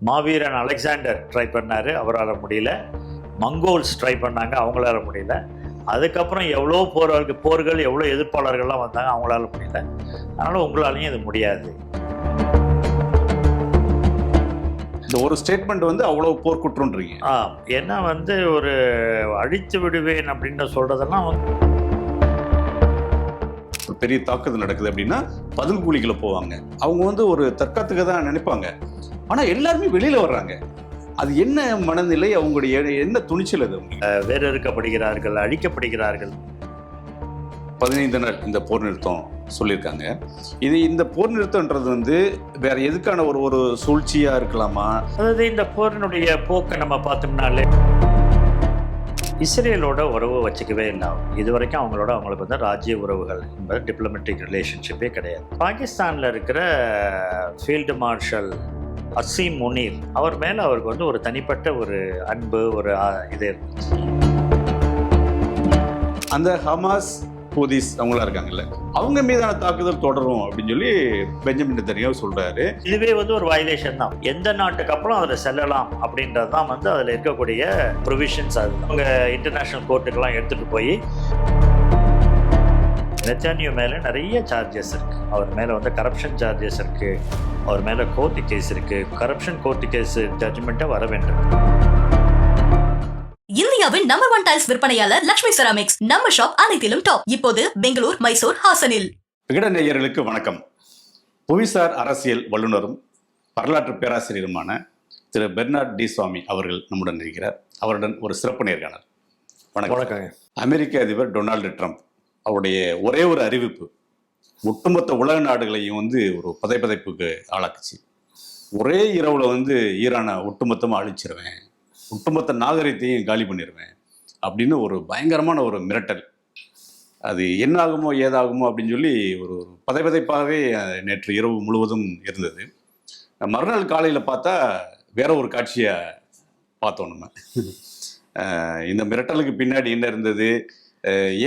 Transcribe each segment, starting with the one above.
மாவீரன் Alexander try பண்ணார், அவரால் முடியல. மங்கோல்ஸ் ட்ரை பண்ணாங்க, அவங்களால முடியல. அதுக்கப்புறம் எவ்வளோ போர்கள் எவ்வளோ எதிர்ப்பாளர்கள்லாம் வந்தாங்க, அவங்களால முடியல. அதனால் உங்களாலையும் இது முடியாது. இந்த ஒரு ஸ்டேட்மெண்ட் வந்து அவ்வளோ போர்க்குற்றன்றீங்க. ஏன்னா ஒரு அழித்து விடுவேன் அப்படின்னு சொல்கிறதெல்லாம் பெரிய தாக்குதல் நடக்குது அப்படின்னா பதுங்குகுழிகளை போவாங்க. அவங்க ஒரு தற்காத்துக்கு தான் நினைப்பாங்க. ஆனால் எல்லாருமே வெளியில் வர்றாங்க. அது என்ன மனநிலை, அவங்களுடைய என்ன துணிச்சல்? அது வேறறுக்கப்படுகிறார்கள், அழிக்கப்படுகிறார்கள். 15 நாள் இந்த போர் நிறுத்தம் சொல்லியிருக்காங்க. இந்த போர் நிறுத்தம்ன்றது வேற எதுக்கான ஒரு சூழ்ச்சியா இருக்கலாமா? அதாவது இந்த போரினுடைய போக்கை நம்ம பார்த்தோம்னாலே இஸ்ரேலோட உறவு வச்சுக்கவே இல்லை. இது வரைக்கும் அவங்களுக்கு ராஜ்ய உறவுகள் என்பது டிப்ளமேட்டிக் ரிலேஷன்ஷிப்பே கிடையாது. பாகிஸ்தானில் இருக்கிற ஃபீல்டு மார்ஷல் அசீம் முனீர், அவர் மேலே அவருக்கு ஒரு தனிப்பட்ட ஒரு அன்பு, ஒரு இது இருந்துச்சு. அந்த ஹமாஸ் ஹூதிஸ் அவங்களா இருக்காங்கல்ல, அவங்க மீதான தாக்குதல் தொடரும் அப்படின்னு சொல்லி பெஞ்சமின் நெதன்யாஹூ சொல்றாரு. இதுவே ஒரு வயலேஷன் தான். எந்த நாட்டுக்கு அப்புறம் அதில் செல்லலாம் அப்படின்றது தான் அதில் இருக்கக்கூடிய ப்ரொவிஷன்ஸ். அது அவங்க இன்டர்நேஷ்னல் கோர்ட்டுக்கெல்லாம் எடுத்துகிட்டு போய் நெதன்யாஹூ மேலே நிறைய சார்ஜஸ் இருக்குது. அவர் மேலே கரப்ஷன் சார்ஜஸ் இருக்குது. அவர் மேலே கோர்ட்டு கேஸ் இருக்குது. கரப்ஷன் கோர்ட்டு கேஸ் ஜட்ஜ்மெண்ட்டை வர வேண்டும். இந்தியாவின் நம்பர் 1 டைல்ஸ் விற்பனையாளர் லட்சுமி செராமிக்ஸ். நம்ம ஷாப் அனைத்திலும் டாப். இப்போது பெங்களூர், மைசூர், ஹாசனில். விகடன் நேயர்களுக்கு வணக்கம். புவிசார் அரசியல் வல்லுநரும் வரலாற்று பேராசிரியருமான திரு பெர்னார்ட் டி சுவாமி அவர்கள் நம்முடன் இருக்கிறார். அவருடன் ஒரு சிறப்பு நேர்காணல். வணக்கம். அமெரிக்க அதிபர் டொனால்டு ட்ரம்ப் அவருடைய ஒரே ஒரு அறிவிப்பு ஒட்டுமொத்த உலக நாடுகளையும் ஒரு பதைப்பதைப்புக்கு ஆளாக்குச்சு. ஒரே இரவுல ஈரானை ஒட்டுமொத்தமாக அழிச்சிருவேன், ஒட்டுமொத்த நாகரிகத்தையும் காலி பண்ணிடுவேன் அப்படின்னு ஒரு பயங்கரமான ஒரு மிரட்டல். அது என்ன ஆகுமோ ஏதாகுமோ அப்படின்னு சொல்லி ஒரு பதைப்பதைப்பாகவே நேற்று இரவு முழுவதும் இருந்தது. மறுநாள் காலையில் பார்த்தா வேற ஒரு காட்சியை பார்த்தோம் நம்ம. இந்த மிரட்டலுக்கு பின்னாடி என்ன இருந்தது,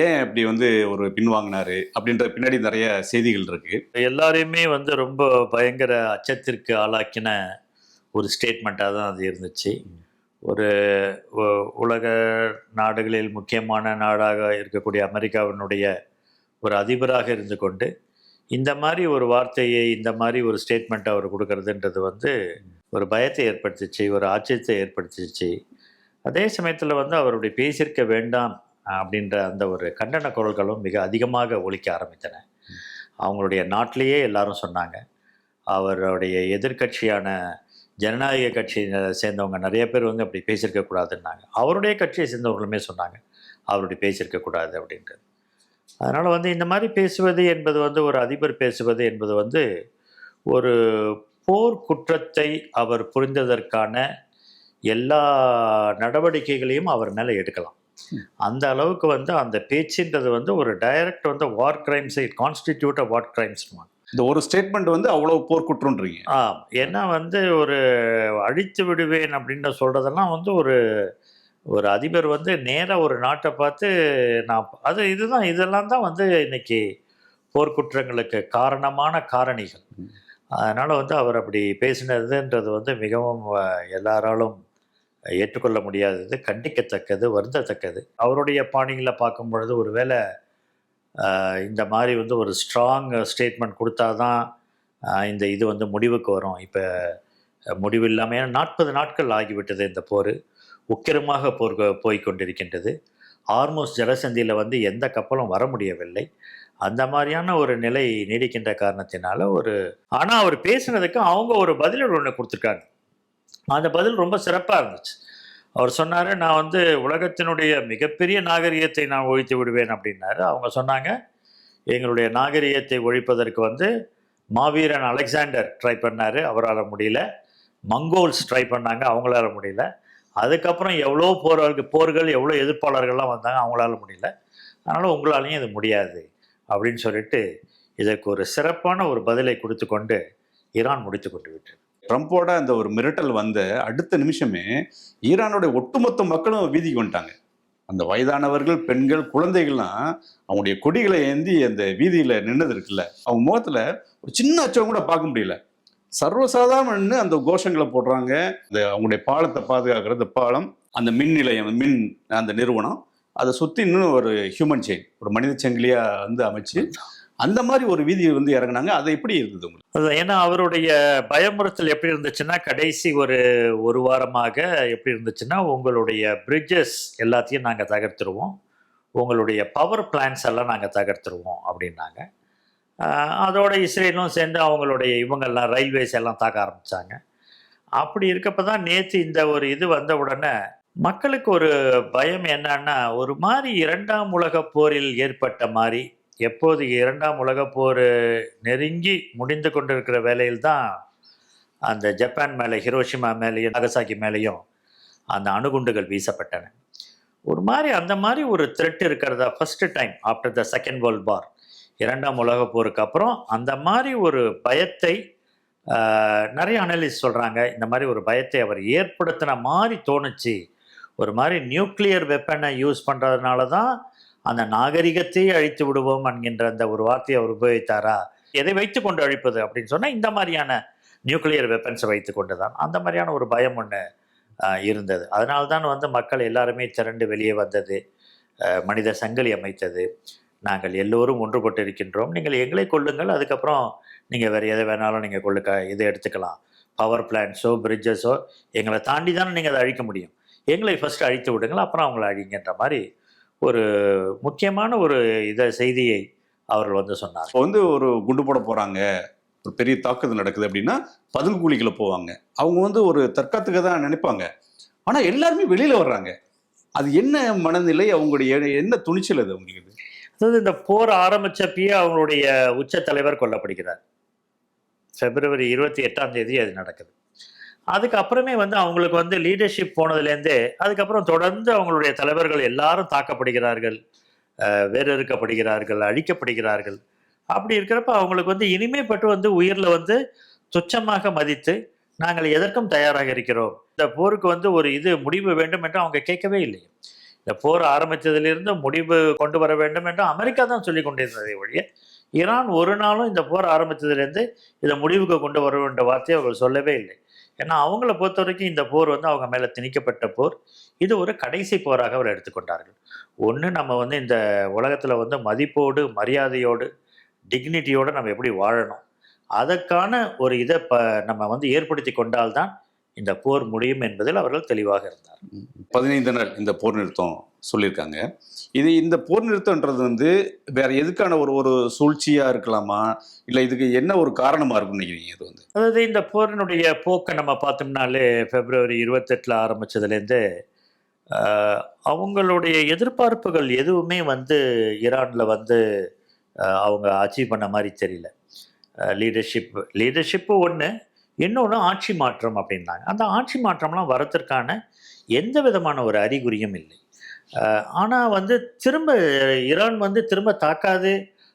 ஏன் அப்படி ஒரு பின்வாங்கினாரு அப்படின்ற பின்னாடி நிறைய செய்திகள் இருக்கு. எல்லாரையுமே ரொம்ப பயங்கர அச்சத்திற்கு ஆளாக்கின ஒரு ஸ்டேட்மெண்ட்டாக தான் அது இருந்துச்சு. ஒரு உலக நாடுகளில் முக்கியமான நாடாக இருக்கக்கூடிய அமெரிக்காவினுடைய ஒரு அதிபராக இருந்து கொண்டு இந்த மாதிரி ஒரு வார்த்தையை, இந்த மாதிரி ஒரு ஸ்டேட்மெண்ட்டை அவர் கொடுக்கறதுன்றது ஒரு பயத்தை ஏற்படுத்திச்சு, ஒரு ஆச்சரியத்தை ஏற்படுத்திச்சு. அதே சமயத்தில் அவருடைய பேசியிருக்க வேண்டாம் அப்படின்ற அந்த ஒரு கண்டன குரல்களும் மிக அதிகமாக ஒலிக்க ஆரம்பித்தன. அவங்களுடைய நாட்டிலேயே எல்லாரும் சொன்னாங்க. அவருடைய எதிர்கட்சியான ஜனநாயக கட்சியை சேர்ந்தவங்க நிறைய பேர் அப்படி பேசியிருக்கக்கூடாதுன்னாங்க. அவருடைய கட்சியை சேர்ந்தவர்களுமே சொன்னாங்க அவருடைய பேசியிருக்கக்கூடாது அப்படின்றது. அதனால் இந்த மாதிரி பேசுவது என்பது ஒரு அதிபர் பேசுவது என்பது ஒரு போர் குற்றத்தை அவர் புரிந்ததற்கான எல்லா நடவடிக்கைகளையும் அவர் மேலே எடுக்கலாம். அந்த அளவுக்கு அந்த பேச்சுன்றது ஒரு டைரக்ட் வார் கிரைம்ஸை கான்ஸ்டிடியூட் வார் கிரைம்ஸ். இந்த ஒரு ஸ்டேட்மெண்ட் அவ்வளவு போர்க்குற்றன்றீங்க. ஏன்னா ஒரு அழித்து விடுவேன் அப்படின்னு சொல்கிறதெல்லாம் ஒரு அதிபர் நேராக ஒரு நாட்டை பார்த்து நான் இதெல்லாம் தான் இன்னைக்கு போர்க்குற்றங்களுக்கு காரணமான காரணிகள். அதனால் அவர் அப்படி பேசினதுன்றது மிகவும் எல்லாராலும் ஏற்றுக்கொள்ள முடியாதது, கண்டிக்கத்தக்கது, வருந்தத்தக்கது. அவருடைய பாணிகளை பார்க்கும் பொழுது ஒருவேளை இந்த மாதிரி ஒரு ஸ்ட்ராங் ஸ்டேட்மெண்ட் கொடுத்தா தான் இந்த இது முடிவுக்கு வரும். இப்போ முடிவு இல்லாமல், ஏன்னா 40 நாட்கள் ஆகிவிட்டது இந்த போர். உக்கிரமாக போய்கொண்டிருக்கின்றது. ஆர்மோஸ் ஜலசந்தியில் எந்த கப்பலும் வர முடியவில்லை. அந்த மாதிரியான ஒரு நிலை நீடிக்கின்ற காரணத்தினால ஆனால் அவர் பேசுனதுக்கு அவங்க ஒரு பதில் ஒன்று கொடுத்துருக்காங்க. அந்த பதில் ரொம்ப சிறப்பாக இருந்துச்சு. அவர் சொன்னார், நான் உலகத்தினுடைய மிகப்பெரிய நாகரிகத்தை நான் ஒழித்து விடுவேன் அப்படின்னாரு. அவங்க சொன்னாங்க, எங்களுடைய நாகரிகத்தை ஒழிப்பதற்கு மாவீரன் அலெக்சாண்டர் ட்ரை பண்ணார், அவரால் முடியல. மங்கோல்ஸ் ட்ரை பண்ணாங்க, அவங்களால முடியல. அதுக்கப்புறம் எவ்வளோ போர்கள் எவ்வளோ எதிர்ப்பாளர்கள்லாம் வந்தாங்க, அவங்களால முடியல. அதனால் உங்களாலையும் இது முடியாது அப்படின்னு சொல்லிட்டு இதற்கு ஒரு சிறப்பான ஒரு பதிலை கொடுத்து கொண்டு ஈரான் முடித்து கொண்டு விட்டது. ட்ரம்போட அந்த ஒரு மிரட்டல் வந்த அடுத்த நிமிஷமே ஈரானுடைய ஒட்டுமொத்த மக்களும் வீதிக்கு வந்துட்டாங்க. அந்த வயதானவர்கள், பெண்கள், குழந்தைகள்லாம் அவங்களுடைய கொடிகளை ஏந்தி அந்த வீதியில் நின்னது இருக்குல்ல, அவங்க முகத்தில் ஒரு சின்ன அச்சம் கூட பார்க்க முடியல. சர்வசாதாரண அந்த கோஷங்களை போடுறாங்க. இந்த அவங்களுடைய பாலத்தை பாதுகாக்கிற இந்த பாலம், அந்த மின் நிலையம், மின் அந்த நிறுவனம், அதை சுற்றி இன்னும் ஒரு ஹியூமன் செயின், ஒரு மனித சங்கிலியா வந்து அமைச்சு அந்த மாதிரி ஒரு வீதியை வந்து இறங்குனாங்க. அது எப்படி இருந்தது உங்களுக்கு? அது ஏன்னா அவருடைய பயமுறுத்தல் எப்படி இருந்துச்சுன்னா, கடைசி ஒரு வாரமாக எப்படி இருந்துச்சுன்னா, உங்களுடைய பிரிட்ஜஸ் எல்லாத்தையும் நாங்கள் தகர்த்துருவோம், உங்களுடைய பவர் பிளான்ஸ் எல்லாம் நாங்கள் தகர்த்துருவோம் அப்படின்னாங்க. அதோட இஸ்ரேலும் சேர்ந்து அவங்களுடைய இவங்கெல்லாம் ரயில்வேஸ் எல்லாம் தாக்க ஆரம்பித்தாங்க. அப்படி இருக்கப்போ தான் நேற்று இந்த ஒரு இது வந்த உடனே மக்களுக்கு ஒரு பயம் என்னன்னா, ஒரு மாதிரி 2ஆம் உலகப் போரில் ஏற்பட்ட மாதிரி, எப்போது 2ஆம் உலகப் போர் நெருங்கி முடிந்து கொண்டிருக்கிற வேளையில் தான் அந்த ஜப்பான் மேலே, ஹிரோஷிமா மேலேயும் நாகசாக்கி மேலேயும் அந்த அணுகுண்டுகள் வீசப்பட்டன. ஒரு மாதிரி அந்த மாதிரி ஒரு த்ரெட் இருக்கிறதா first time after the second world war, 2ஆம் உலகப் போருக்கு அப்புறம் அந்த மாதிரி ஒரு பயத்தை நிறைய அனலிஸ்ட் சொல்கிறாங்க. இந்த மாதிரி ஒரு பயத்தை அவர் ஏற்படுத்தின மாதிரி தோணுச்சு. ஒரு மாதிரி நியூக்ளியர் வெப்பனை யூஸ் பண்ணுறதுனால தான் அந்த நாகரிகத்தையே அழித்து விடுவோம் என்கின்ற அந்த ஒரு வார்த்தையை அவர் உபயோகித்தாரா, எதை வைத்து கொண்டு அழிப்பது அப்படின்னு சொன்னால் இந்த மாதிரியான நியூக்ளியர் வெப்பன்ஸை வைத்து கொண்டு தான், அந்த மாதிரியான ஒரு பயம் ஒன்று இருந்தது. அதனால்தான் வந்து மக்கள் எல்லாருமே திரண்டு வெளியே வந்தது, மனித சங்கிலி அமைத்தது. நாங்கள் எல்லோரும் ஒன்றுபட்டு இருக்கின்றோம், நீங்கள் எங்களை கொள்ளுங்கள், அதுக்கப்புறம் நீங்கள் வேறு எதை வேணாலும் நீங்கள் இதை எடுத்துக்கலாம், பவர் பிளான்ஸோ பிரிட்ஜஸோ எங்களை தாண்டி தானே நீங்கள் அதை அழிக்க முடியும், எங்களை ஃபஸ்ட்டு அழித்து விடுங்கள், அப்புறம் அவங்கள அழிங்கன்ற மாதிரி ஒரு முக்கியமான ஒரு செய்தியை அவர்கள் வந்து சொன்னார். இப்போ வந்து ஒரு குண்டு போட போகிறாங்க, ஒரு பெரிய தாக்குதல் நடக்குது அப்படின்னா பதில் கூலிகளை போவாங்க. அவங்க வந்து ஒரு தற்காத்துக்கு தான் நினைப்பாங்க. ஆனால் எல்லாருமே வெளியில் வர்றாங்க. அது என்ன மனநிலை, அவங்களுடைய என்ன துணிச்சல் அது அவங்களுக்கு? அதாவது இந்த போர் ஆரம்பித்தப்பயே அவங்களுடைய உச்ச தலைவர் கொல்லப்படுகிறார். February 28 அது நடக்குது. அதுக்கப்புறமே வந்து அவங்களுக்கு வந்து லீடர்ஷிப் போனதுலேருந்தே அதுக்கப்புறம் தொடர்ந்து அவங்களுடைய தலைவர்கள் எல்லாரும் தாக்கப்படுகிறார்கள், வேறறுக்கப்படுகிறார்கள், அழிக்கப்படுகிறார்கள். அப்படி இருக்கிறப்ப அவங்களுக்கு வந்து இனிமேப்பட்டு வந்து உயிரில் வந்து துச்சமாக மதித்து நாங்கள் எதற்கும் தயாராக இருக்கிறோம், இந்த போருக்கு வந்து ஒரு முடிவு வேண்டும் என்று அவங்க கேட்கவே இல்லை. இந்த போர் ஆரம்பித்ததிலிருந்து முடிவு கொண்டு வர வேண்டும் என்று அமெரிக்கா தான் சொல்லி கொண்டிருந்ததை ஒழிய ஈரான் ஒரு நாளும் இந்த போர் ஆரம்பித்ததுலேருந்து இதை முடிவுக்கு கொண்டு வர வேண்டிய வார்த்தையை அவர்கள் சொல்லவே இல்லை. ஏன்னா அவங்கள பொறுத்த வரைக்கும் இந்த போர் வந்து அவங்க மேலே திணிக்கப்பட்ட போர், இது ஒரு கடைசி போராக அவர் எடுத்துக்கொண்டார்கள். ஒன்று, நம்ம வந்து இந்த உலகத்தில் வந்து மதிப்போடு மரியாதையோடு டிக்னிட்டியோடு நம்ம எப்படி வாழணும், அதற்கான ஒரு இதை நம்ம வந்து ஏற்படுத்தி கொண்டால்தான் இந்த போர் முடியும் என்பதில் அவர்கள் தெளிவாக இருந்தார். 15 நாள் இந்த போர் நிறுத்தம் சொல்லியிருக்காங்க. இந்த போர் நிறுத்தம்ன்றது வந்து வேற எதுக்கான ஒரு சூழ்ச்சியா இருக்கலாமா, இல்லை இதுக்கு என்ன ஒரு காரணமா இருக்கும்னு நினைக்கிறீங்க? இது வந்து அதாவது இந்த போரினுடைய போக்கை நம்ம பார்த்தோம்னாலே February 28 ஆரம்பித்ததுலேருந்து அவங்களுடைய எதிர்பார்ப்புகள் எதுவுமே வந்து ஈரானில் வந்து அவங்க அச்சீவ் பண்ண மாதிரி தெரியல. லீடர்ஷிப்பு ஒன்று, இன்னொன்று ஆட்சி மாற்றம் அப்படின்னாங்க. அந்த ஆட்சி மாற்றம்லாம் வரத்திற்கான எந்த விதமான ஒரு அறிகுறியும் இல்லை. ஆனால் வந்து திரும்ப ஈரான் வந்து திரும்ப தாக்காது,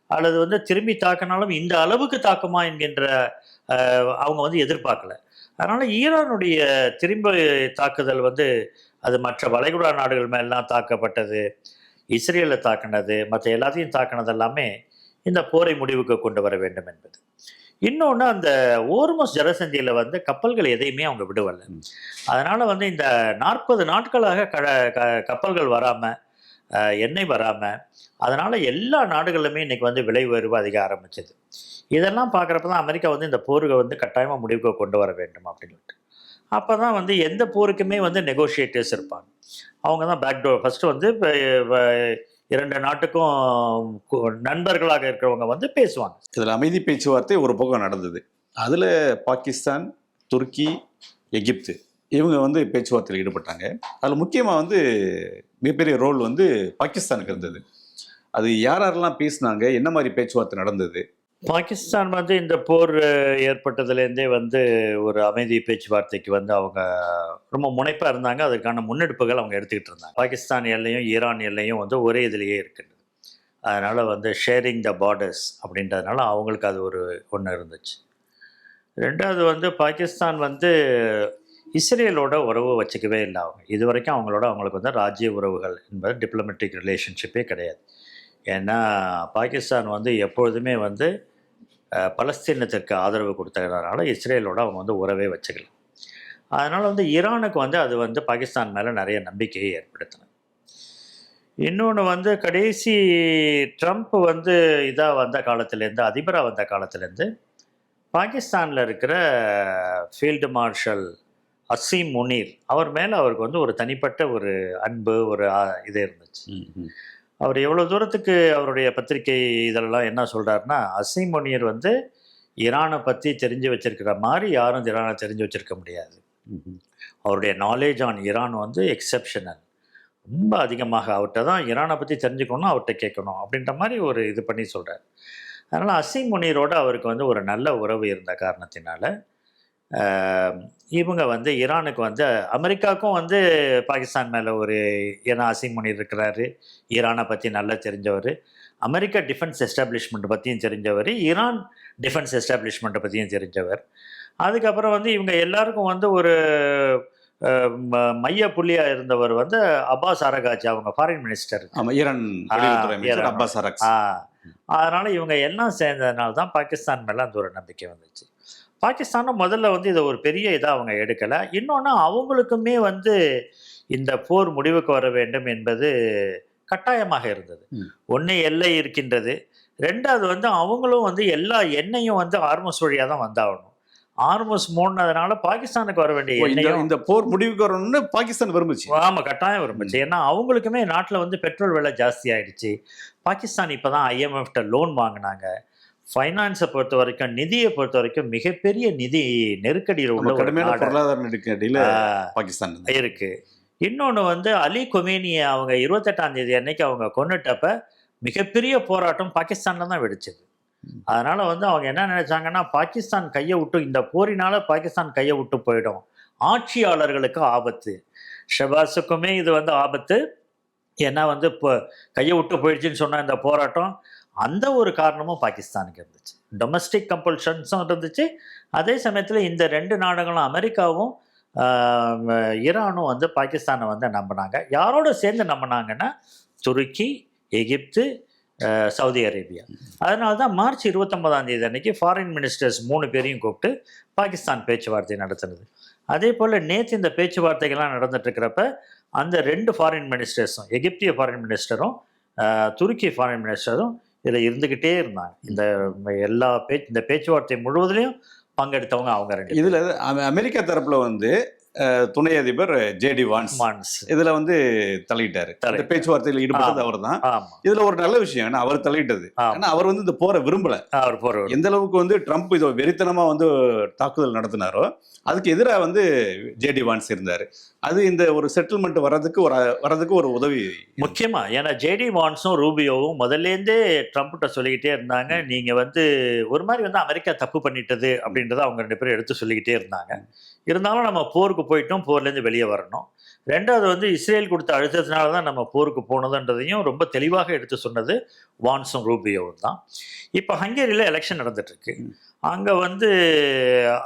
அல்லது வந்து திரும்பி தாக்கினாலும் இந்த அளவுக்கு தாக்குமா என்கின்ற அவங்க வந்து எதிர்பார்க்கல. அதனால் ஈரானுடைய திரும்ப தாக்குதல் வந்து அது மற்ற வளைகுடா நாடுகள் மேலாம் தாக்கப்பட்டது, இஸ்ரேலை தாக்கினது, மற்ற எல்லாத்தையும் தாக்கினது எல்லாமே இந்த போரை முடிவுக்கு கொண்டு வர வேண்டும் என்பது. இன்னொன்று, அந்த ஓர்மஸ் ஜலசந்தியில் வந்து கப்பல்கள் எதையுமே அவங்க விடுவலை. அதனால் வந்து இந்த 40 நாட்களாக கப்பல்கள் வராமல், எண்ணெய் வராமல், அதனால் எல்லா நாடுகளிலுமே இன்றைக்கி வந்து விலை உயர்வு அதிக ஆரம்பிச்சது. இதெல்லாம் பார்க்குறப்ப தான் அமெரிக்கா வந்து இந்த போருக்கு வந்து கட்டாயமாக முடிவுக்கு கொண்டு வர வேண்டும் அப்படின்ட்டு. அப்போ தான் வந்து எந்த போருக்குமே வந்து நெகோஷியேட்டர்ஸ் இருப்பாங்க. அவங்க தான் பேக்டோர் ஃபஸ்ட்டு வந்து இரண்டு நாட்டுக்கும் நண்பர்களாக இருக்கிறவங்க வந்து பேசுவாங்க. இதில் அமைதி பேச்சுவார்த்தை ஒரு பக்கம் நடந்தது. அதில் பாகிஸ்தான், துருக்கி, எகிப்து இவங்க வந்து பேச்சுவார்த்தையில் ஈடுபட்டாங்க. அதில் முக்கியமாக வந்து மிகப்பெரிய ரோல் வந்து பாகிஸ்தானுக்கு இருந்தது. அது யாரெல்லாம் பேசினாங்க, என்ன மாதிரி பேச்சுவார்த்தை நடந்தது? பாகிஸ்தான் வந்து இந்த போர் ஏற்பட்டதுலேருந்தே வந்து ஒரு அமைதி பேச்சுவார்த்தைக்கு வந்து அவங்க ரொம்ப முனைப்பாக இருந்தாங்க. அதுக்கான முன்னெடுப்புகள் அவங்க எடுத்துக்கிட்டு இருந்தாங்க. பாகிஸ்தான் எல்லையும் ஈரான் எல்லையும் வந்து ஒரே இதிலேயே இருக்குது. அதனால் வந்து ஷேரிங் த பார்டர்ஸ் அப்படின்றதுனால அவங்களுக்கு அது ஒன்று இருந்துச்சு. ரெண்டாவது வந்து பாகிஸ்தான் வந்து இஸ்ரேலோட உறவு வச்சுக்கவே இல்லை. அவங்க இது வரைக்கும் அவங்களுக்கு வந்து ராஜ்ய உறவுகள் என்பது டிப்ளமேட்டிக் ரிலேஷன்ஷிப்பே கிடையாது. ஏன்னா பாகிஸ்தான் வந்து எப்பொழுதுமே வந்து பலஸ்தீனத்திற்கு ஆதரவு கொடுத்ததுனால இஸ்ரேலோட அவங்க வந்து உறவே வச்சுக்கல. அதனால் வந்து ஈரானுக்கு வந்து அது வந்து பாகிஸ்தான் மேலே நிறைய நம்பிக்கையை ஏற்படுத்தினது. இன்னொன்று வந்து கடைசி ட்ரம்ப் வந்து இதாக வந்த காலத்துலேருந்து, அதிபராக வந்த காலத்துலேருந்து பாகிஸ்தானில் இருக்கிற ஃபீல்டு மார்ஷல் அசீம் முனீர் அவர் மேலே அவருக்கு வந்து ஒரு தனிப்பட்ட ஒரு அன்பு, ஒரு இது இருந்துச்சு. அவர் எவ்வளோ தூரத்துக்கு அவருடைய பத்திரிகை இதெல்லாம் என்ன சொல்கிறாருன்னா, அசீம் முனீர் வந்து ஈரானை பற்றி தெரிஞ்சு வச்சிருக்கிற மாதிரி யாரும் ஈரானை தெரிஞ்சு வச்சிருக்க முடியாது. அவருடைய நாலேஜ் ஆன் ஈரான் வந்து எக்ஸெப்ஷனல், ரொம்ப அதிகமாக. அவர்கிட்ட தான் ஈரானை பற்றி தெரிஞ்சுக்கணும், அவர்கிட்ட கேட்கணும் அப்படின்ற மாதிரி ஒரு இது பண்ணி சொல்கிறார். அதனால் அசீம் முனீரோடு அவருக்கு வந்து ஒரு நல்ல உறவு இருந்த காரணத்தினால இவங்க வந்து ஈரானுக்கு வந்து, அமெரிக்காவுக்கும் வந்து பாகிஸ்தான் மேலே ஒரு, ஏன்னா அசீம் முனீர் இருக்கிறாரு, ஈரானை பற்றி நல்லா தெரிஞ்சவர், அமெரிக்கா டிஃபென்ஸ் எஸ்டாப்ளிஷ்மெண்ட் பற்றியும் தெரிஞ்சவர், ஈரான் டிஃபென்ஸ் எஸ்டாப்ளிஷ்மெண்ட்டை பற்றியும் தெரிஞ்சவர். அதுக்கப்புறம் வந்து இவங்க எல்லாருக்கும் வந்து ஒரு மைய புள்ளியாக இருந்தவர் வந்து அப்பாஸ் அரகாச்சி, அவங்க ஃபாரின் மினிஸ்டர். ஈரான் வெளியுறவுத்துறை அமைச்சர் அப்பாஸ் அரகாச்சி. அதனால் இவங்க எல்லாம் சேர்ந்ததுனால தான் பாகிஸ்தான் மேலே அந்த ஒரு நம்பிக்கை வந்துச்சு. பாகிஸ்தானும் முதல்ல வந்து இதை ஒரு பெரிய இதாக அவங்க எடுக்கலை. இன்னொன்று அவங்களுக்குமே வந்து இந்த போர் முடிவுக்கு வர வேண்டும் என்பது கட்டாயமாக இருந்தது. ஒன்று எல்லை இருக்கின்றது, ரெண்டாவது வந்து அவங்களும் வந்து எல்லா எண்ணெயும் வந்து ஹார்மஸ் வழியாக தான் வந்தாகணும். ஹார்மஸ் மூடினதுனால பாகிஸ்தானுக்கு வர வேண்டிய எண்ணெயும் இந்த போர் முடிவுக்கு வரணும்னு பாகிஸ்தான் விரும்புச்சு. ஆமாம், கட்டாயம் விரும்புச்சு. ஏன்னா அவங்களுக்குமே நாட்டில் வந்து பெட்ரோல் விலை ஜாஸ்தி ஆகிடுச்சு. பாகிஸ்தான் இப்போ தான் ஐஎம்எஃப்ட லோன் வாங்கினாங்க. ஃபைனான்ஸை பொறுத்த வரைக்கும், நிதியை பொறுத்த வரைக்கும் மிகப்பெரிய நிதி நெருக்கடியில் உள்ள கடுமையான பொருளாதார நெருக்கடியில் பாகிஸ்தான் இருக்கு. இன்னொன்று வந்து அலி கொமேனியை அவங்க 28ஆம் தேதி அன்னைக்கு அவங்க கொன்னுட்டப்ப மிகப்பெரிய போராட்டம் பாகிஸ்தானில் தான் வெடிச்சது. அதனால் வந்து அவங்க என்ன நினைச்சாங்கன்னா, பாகிஸ்தான் கையை விட்டு, இந்த போரினால் பாகிஸ்தான் கையை விட்டு போயிடும், ஆட்சியாளர்களுக்கு ஆபத்து, ஷபாஸுக்குமே இது வந்து ஆபத்து. ஏன்னா வந்து இப்போ கையை விட்டு போயிடுச்சுன்னு சொன்ன இந்த போராட்டம், அந்த ஒரு காரணமும் பாகிஸ்தானுக்கு இருந்துச்சு. டொமஸ்டிக் கம்பல்ஷன்ஸும் இருந்துச்சு. அதே சமயத்தில் இந்த ரெண்டு நாடுகளும், அமெரிக்காவும் ஈரானும் வந்து பாகிஸ்தானை வந்து நம்பினாங்க. யாரோட சேர்ந்து நம்பினாங்கன்னா துருக்கி, எகிப்து, சவுதி அரேபியா. அதனால தான் மார்ச் 29ஆம் தேதி அன்னைக்கு ஃபாரின் மினிஸ்டர்ஸ் 3 பேரையும் கூப்பிட்டு பாகிஸ்தான் பேச்சுவார்த்தை நடத்துனது. அதே போல் நேற்று இந்த பேச்சுவார்த்தைகள்லாம் நடந்துட்டு இருக்கிறப்ப அந்த 2 ஃபாரின் மினிஸ்டர்ஸும், எகிப்திய ஃபாரின் மினிஸ்டரும் துருக்கி ஃபாரின் மினிஸ்டரும் இதில் இருந்துக்கிட்டே இருந்தாங்க. இந்த பேச்சுவார்த்தை முழுவதிலையும் பங்கெடுத்தவங்க அவங்க 2. இதில் அமெரிக்கா தரப்பில் வந்து துணை அதிபர் ஜேடி வான்ஸ் இதுல வந்து தலையிட்டாரு. இந்த பேச்சுவார்த்தையில் ஈடுபட்டது அவர் தான். இதுல ஒரு நல்ல விஷயம், ஏன்னா அவர் தலையிட்டது. ஏன்னா அவர் வந்து இந்த போரை விரும்பல. எந்த அளவுக்கு வந்து ட்ரம்ப் இதை வெறித்தனமா வந்து தாக்குதல் நடத்தினாரோ அதுக்கு எதிராக வந்து ஜேடி வான்ஸ் இருந்தாரு. அது இந்த ஒரு செட்டில்மெண்ட் வர்றதுக்கு ஒரு உதவி முக்கியமா. ஏன்னா ஜேடி வான்ஸும் ரூபியோவும் முதல்லேருந்தே ட்ரம்ப்கிட்ட சொல்லிக்கிட்டே இருந்தாங்க, நீங்க வந்து ஒரு மாதிரி வந்து அமெரிக்கா தப்பு பண்ணிட்டது அப்படின்றத அவங்க 2 பேரும் எடுத்து சொல்லிக்கிட்டே இருந்தாங்க. இருந்தாலும் நம்ம போருக்கு போயிட்டோம், போர்லேருந்து வெளியே வரணும். ரெண்டாவது வந்து இஸ்ரேல் கொடுத்த அழுத்தத்தினால தான் நம்ம போருக்கு போனதுன்றதையும் ரொம்ப தெளிவாக எடுத்து சொன்னது வான்ஸும் ரூபியோவும் தான். இப்போ ஹங்கேரியில் எலெக்ஷன் நடந்துட்டுருக்கு. அங்கே வந்து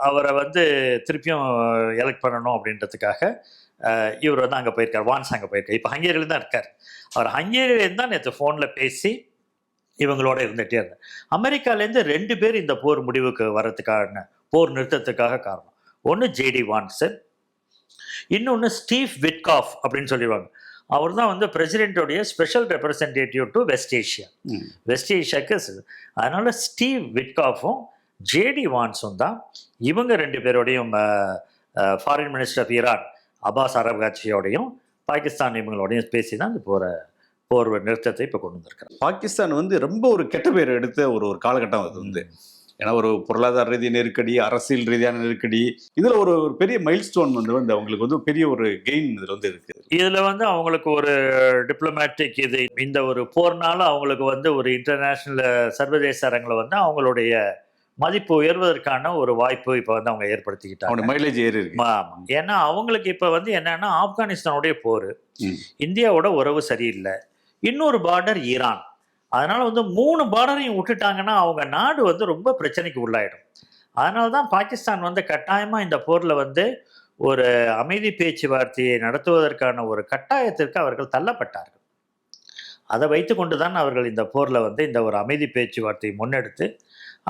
அவரை வந்து திருப்பியும் எலெக்ட் பண்ணணும் அப்படின்றதுக்காக இவர் வந்து அங்கே போயிருக்கார். வான்ஸ் அங்கே போயிருக்கார். இப்போ ஹங்கேரியில் தான் இருக்கார். அவர் ஹங்கேரியிலேருந்து தான் நேற்று ஃபோனில் பேசி இவங்களோட இருந்துகிட்டே இருந்தார். அமெரிக்காலேருந்து 2 பேர் இந்த போர் முடிவுக்கு வர்றதுக்கான, போர் நிறுத்தத்துக்காக காரணம். ஒன்று ஜேடி வான்ஸு, இன்னொன்று ஸ்டீவ் விட்காஃப் அப்படின்னு சொல்லிடுவாங்க. அவர் தான் வந்து பிரசிடென்ட்டோடைய ஸ்பெஷல் ரெப்ரசன்டேட்டிவ் டு வெஸ்ட் ஏஷியாவுக்கு. அதனால ஸ்டீவ் விட்காஃபும் ஜேடி வான்ஸும் தான் இவங்க 2 பேரோடையும், foreign minister of Iran Abbas அரகாச்சியோடையும் பாகிஸ்தான் இவங்களோடையும் பேசி தான் இந்த போர் நிறுத்தத்தை இப்போ கொண்டு வந்திருக்காங்க. பாகிஸ்தான் வந்து ரொம்ப ஒரு கெட்ட பேர் எடுத்த ஒரு காலகட்டம் அது வந்து. ஏன்னா ஒரு பொருளாதார ரீதிய நெருக்கடி, அரசியல் ரீதியான நெருக்கடி, இதில் ஒரு பெரிய மைல்ஸ்டோன் வந்து அவங்களுக்கு வந்து பெரிய ஒரு கெயின் இதில் வந்து இருக்குது. இதில் வந்து அவங்களுக்கு ஒரு டிப்ளமேட்டிக் இது, இந்த ஒரு போர்னால அவங்களுக்கு வந்து ஒரு இன்டர்நேஷ்னல் சர்வதேச அரங்கில் வந்து அவங்களுடைய மதிப்பு உயர்வதற்கான ஒரு வாய்ப்பு இப்போ வந்து அவங்க ஏற்படுத்திக்கிட்டாங்க. மைலேஜ் ஏறி இருக்கு. ஏன்னா அவங்களுக்கு இப்போ வந்து என்னன்னா, ஆப்கானிஸ்தானுடைய போர், இந்தியாவோட உறவு சரியில்லை, இன்னொரு பார்டர் ஈரான். அதனால வந்து 3 பார்டரையும் விட்டுட்டாங்கன்னா அவங்க நாடு வந்து ரொம்ப பிரச்சனைக்கு உள்ளாயிடும். அதனால தான் பாகிஸ்தான் வந்து கட்டாயமாக இந்த போரில் வந்து ஒரு அமைதி பேச்சுவார்த்தையை நடத்துவதற்கான ஒரு கட்டாயத்திற்கு அவர்கள் தள்ளப்பட்டார்கள். அதை வைத்து கொண்டு தான் அவர்கள் இந்த போரில் வந்து இந்த ஒரு அமைதி பேச்சுவார்த்தையை முன்னெடுத்து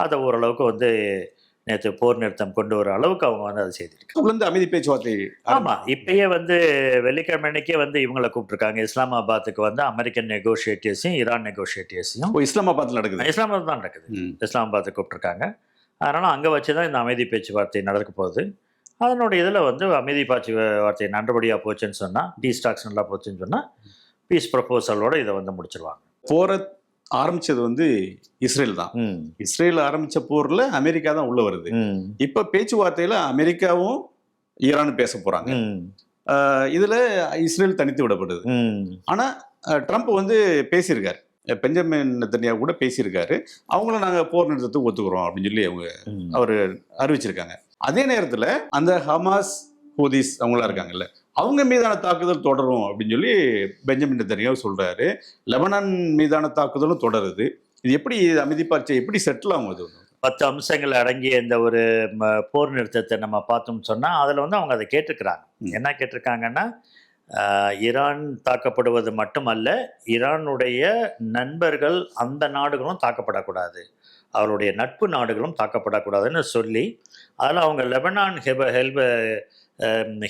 அதை ஓரளவுக்கு வந்து நேற்று போர் நிறுத்தம் கொண்டு வர அளவுக்கு அவங்க வந்து அதை செய்திருக்காங்க. தொடர்ந்து அமைதி பேச்சுவார்த்தை ஆமாம், இப்பயே வந்து வெள்ளிக்கிழமை அன்னைக்கே வந்து இவங்களை கூப்பிட்டுருக்காங்க. இஸ்லாமாபாத்துக்கு வந்து அமெரிக்கன் நெகோஷியேட்டர்ஸையும் ஈரான் நெகோஷியேட்டர்ஸையும். இஸ்லாமாபாத்ல நடக்குது. இஸ்லாமாபாத் தான் நடக்குது. இஸ்லாமாபாத்துக்கு கூப்பிட்டுருக்காங்க. அதனால் அங்கே வச்சு தான் இந்த அமைதி பேச்சுவார்த்தை நடக்க போகுது. அதனுடைய இதில் வந்து அமைதி பேச்சுவார்த்தை நல்லபடியாக போச்சுன்னு சொன்னால், டீஸ்டாக்ஸ் நல்லா போச்சுன்னு சொன்னால், பீஸ் ப்ரப்போசலோட இதை வந்து முடிச்சிருவாங்க. போரை ஆரம்பிச்சது வந்து இஸ்ரேல் தான். இஸ்ரேல் ஆரம்பிச்ச போர்ல அமெரிக்கா தான் உள்ள வருது. இப்ப பேச்சுவார்த்தையில அமெரிக்காவும் ஈரானும் பேச போறாங்க. இதுல இஸ்ரேல் தனித்து விடப்படுது. ஆனா ட்ரம்ப் வந்து பேசியிருக்காரு, பெஞ்சமின் நெத்தன்யாஹூ கூட பேசியிருக்காரு. அவங்கள நாங்க போர் நிறுத்தத்துக்கு ஒத்துக்கிறோம் அப்படின்னு சொல்லி அவர் அறிவிச்சிருக்காங்க. அதே நேரத்துல அந்த ஹமாஸ் ஹூதிஸ் அவங்களா இருக்காங்கல்ல, அவங்க மீதான தாக்குதல் தொடரும் அப்படின்னு சொல்லி பெஞ்சமின் நெத்தன்யாஹூ சொல்றாரு. லெபனான் மீதான தாக்குதலும் தொடருது. இது எப்படி அமைதி பேச்சு எப்படி செட்டில் ஆகும்? அது 10 அம்சங்கள் அடங்கிய இந்த ஒரு போர் நிறுத்தத்தை நம்ம பார்த்தோம்னு சொன்னால் அதில் வந்து அவங்க அதை கேட்டிருக்கிறாங்க. என்ன கேட்டிருக்காங்கன்னா, ஈரான் தாக்கப்படுவது மட்டுமல்ல, ஈரானுடைய நண்பர்கள் அந்த நாடுகளும் தாக்கப்படக்கூடாது, அவருடைய நட்பு நாடுகளும் தாக்கப்படக்கூடாதுன்னு சொல்லி அதில் அவங்க லெபனான்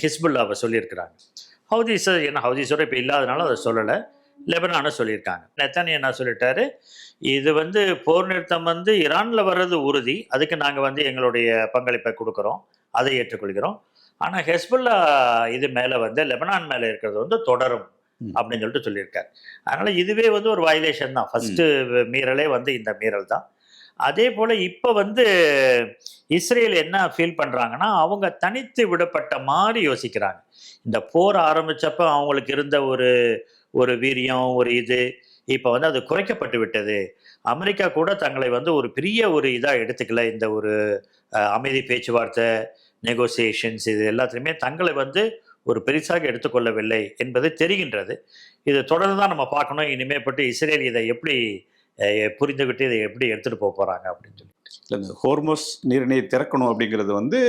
ஹிஸ்புல்லாவை சொல்லியிருக்கிறாங்க. ஹவுதீஸை ஏன்னா ஹவுதீஸோட இப்போ இல்லாதனால அதை சொல்லலை, லெபனானை சொல்லியிருக்காங்க. நெத்தன்யாஹூ என்ன சொல்லிட்டாரு, இது வந்து போர் நிறுத்தம் வந்து ஈரானில் வர்றது உறுதி, அதுக்கு நாங்கள் வந்து எங்களுடைய பங்களிப்பை கொடுக்குறோம், அதை ஏற்றுக்கொள்கிறோம். ஆனால் ஹெஸ்புல்லா இது மேலே வந்து லெபனான் மேலே இருக்கிறது வந்து தொடரும் அப்படின்னு சொல்லிட்டு சொல்லியிருக்காரு. அதனால் இதுவே வந்து ஒரு வயலேஷன் தான். ஃபஸ்ட்டு மீறலே வந்து இந்த மீறல் தான். அதே போல் இப்போ வந்து இஸ்ரேல் என்ன ஃபீல் பண்ணுறாங்கன்னா, அவங்க தனித்து விடப்பட்ட மாதிரி யோசிக்கிறாங்க. இந்த போர் ஆரம்பித்தப்போ அவங்களுக்கு இருந்த ஒரு வீரியம், ஒரு இது இப்போ வந்து அது குறைக்கப்பட்டு விட்டது. அமெரிக்கா கூட தங்களை வந்து ஒரு பெரிய ஒரு இதாக எடுத்துக்கல. இந்த ஒரு அமைதி பேச்சுவார்த்தை, நெகோசியேஷன்ஸ் இது எல்லாத்துலேயுமே தங்களை வந்து ஒரு பெருசாக எடுத்துக்கொள்ளவில்லை என்பது தெரிகின்றது. இது தொடர்ந்து தான் நம்ம பார்க்கணும். இனிமேப்பட்டு இஸ்ரேல் இதை எப்படி புரிந்துகிட்டு இதை எப்படி எடுத்துகிட்டு போக போகிறாங்க அப்படின்னு சொல்லி. இந்த ஹோர்மோஸ் நீரிணையை திறக்கணும் அப்படிங்கிறது வந்து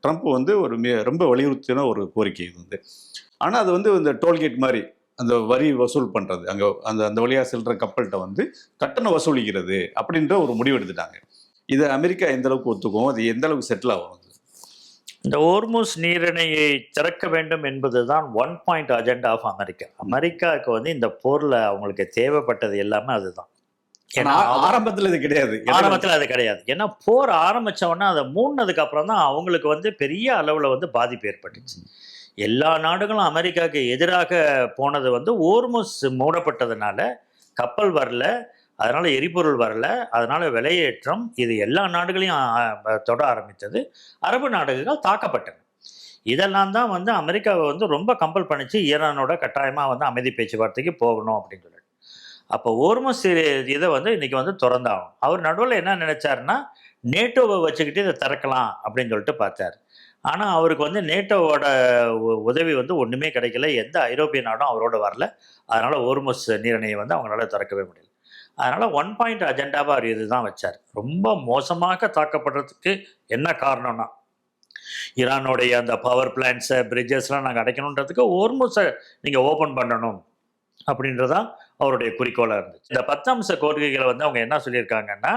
ட்ரம்ப் வந்து ரொம்ப வலியுறுத்தின ஒரு கோரிக்கை இது வந்து. ஆனால் அது வந்து இந்த டோல்கேட் மாதிரி அந்த வரி வசூல் பண்ணுறது, அங்கே அந்த வழியாக செல்கிற கப்பல்கிட்ட வந்து கட்டணம் வசூலிக்கிறது அப்படின்ற ஒரு முடிவு எடுத்துட்டாங்க. இதை அமெரிக்கா எந்த அளவுக்கு ஒத்துக்கும், அது எந்த அளவுக்கு செட்டில் ஆகும்? இந்த ஹோர்மூஸ் நீரிணையை திறக்க வேண்டும் என்பது தான் 1 பாயிண்ட் அஜெண்டா ஆஃப் அமெரிக்கா. அமெரிக்காவுக்கு வந்து இந்த போரில் அவங்களுக்கு தேவைப்பட்டது எல்லாமே அதுதான். ஏன்னா ஆரம்பத்தில் இது கிடையாது. ஆரம்பத்தில் அது கிடையாது. ஏன்னா போர் ஆரம்பித்தவொடனே அதை மூடினதுக்கு அப்புறம் தான் அவங்களுக்கு வந்து பெரிய அளவில் வந்து பாதிப்பு ஏற்பட்டுச்சு. எல்லா நாடுகளும் அமெரிக்காவுக்கு எதிராக போனது வந்து ஹோர்மூஸ் மூடப்பட்டதுனால கப்பல் வரல, அதனால் எரிபொருள் வரல, அதனால் விலையேற்றம், இது எல்லா நாடுகளையும் தொட ஆரம்பித்தது. அரபு நாடுகள் தாக்கப்பட்டன. இதெல்லாம் தான் வந்து அமெரிக்காவை வந்து ரொம்ப கம்பல் பண்ணிச்சு ஈரானோட கட்டாயமாக வந்து அமைதி பேச்சுவார்த்தைக்கு போகணும் அப்படின்னு சொல்லிட்டு. அப்போ ஹோர்மூஸ் இதை வந்து இன்றைக்கி வந்து திறந்தாகும். அவர் நடுவில் என்ன நினைச்சாருன்னா, நேட்டோவை வச்சுக்கிட்டு இதை திறக்கலாம் அப்படின்னு சொல்லிட்டு பார்த்தார். ஆனால் அவருக்கு வந்து நேட்டோவோட உதவி வந்து ஒன்றுமே கிடைக்கல, எந்த ஐரோப்பிய நாடும் அவரோட வரல. அதனால் ஹோர்மூஸ் நீரிணையை வந்து அவங்களால திறக்கவே முடியல. அதனால் 1 பாயிண்ட் அஜெண்டாவாக அவர் இது தான் வச்சார். ரொம்ப மோசமாக தாக்கப்படுறதுக்கு என்ன காரணம்னா, ஈரானுடைய அந்த பவர் பிளான்ஸை, பிரிட்ஜஸ்லாம் நாங்கள் அடைக்கணுன்றதுக்கு ஹோர்மூஸை நீங்கள் ஓப்பன் பண்ணணும் அப்படின்றதான் அவருடைய குறிக்கோளாக இருந்துச்சு. இந்த 10 அம்ச கோரிக்கைகளை வந்து அவங்க என்ன சொல்லியிருக்காங்கன்னா,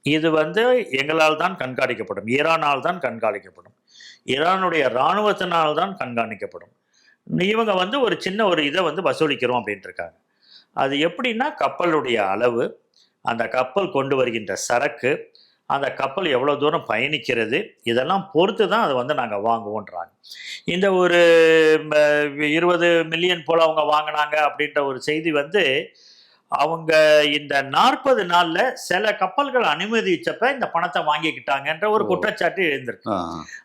இது வந்து எங்களால் தான் கண்காணிக்கப்படும், ஈரானால் தான் கண்காணிக்கப்படும், ஈரானுடைய இராணுவத்தினால் தான் கண்காணிக்கப்படும். இவங்க வந்து ஒரு சின்ன ஒரு இதை வந்து வசூலிக்கிறோம் அப்படின்ட்டு இருக்காங்க. அது எப்படின்னா, கப்பலுடைய அளவு, அந்த கப்பல் கொண்டு வருகின்ற சரக்கு, அந்த கப்பல் எவ்வளோ தூரம் பயணிக்கிறது, இதெல்லாம் பொறுத்து தான் அதை வந்து நாங்கள் வாங்குவோன்றாங்க. இந்த ஒரு 20 மில்லியன் போல் அவங்க வாங்கினாங்க அப்படின்ற ஒரு செய்தி வந்து அவங்க இந்த 40 நாளில் சில கப்பல்கள் அனுமதிச்சப்ப இந்த பணத்தை வாங்கிக்கிட்டாங்கன்ற ஒரு குற்றச்சாட்டு எழுந்திருக்கு.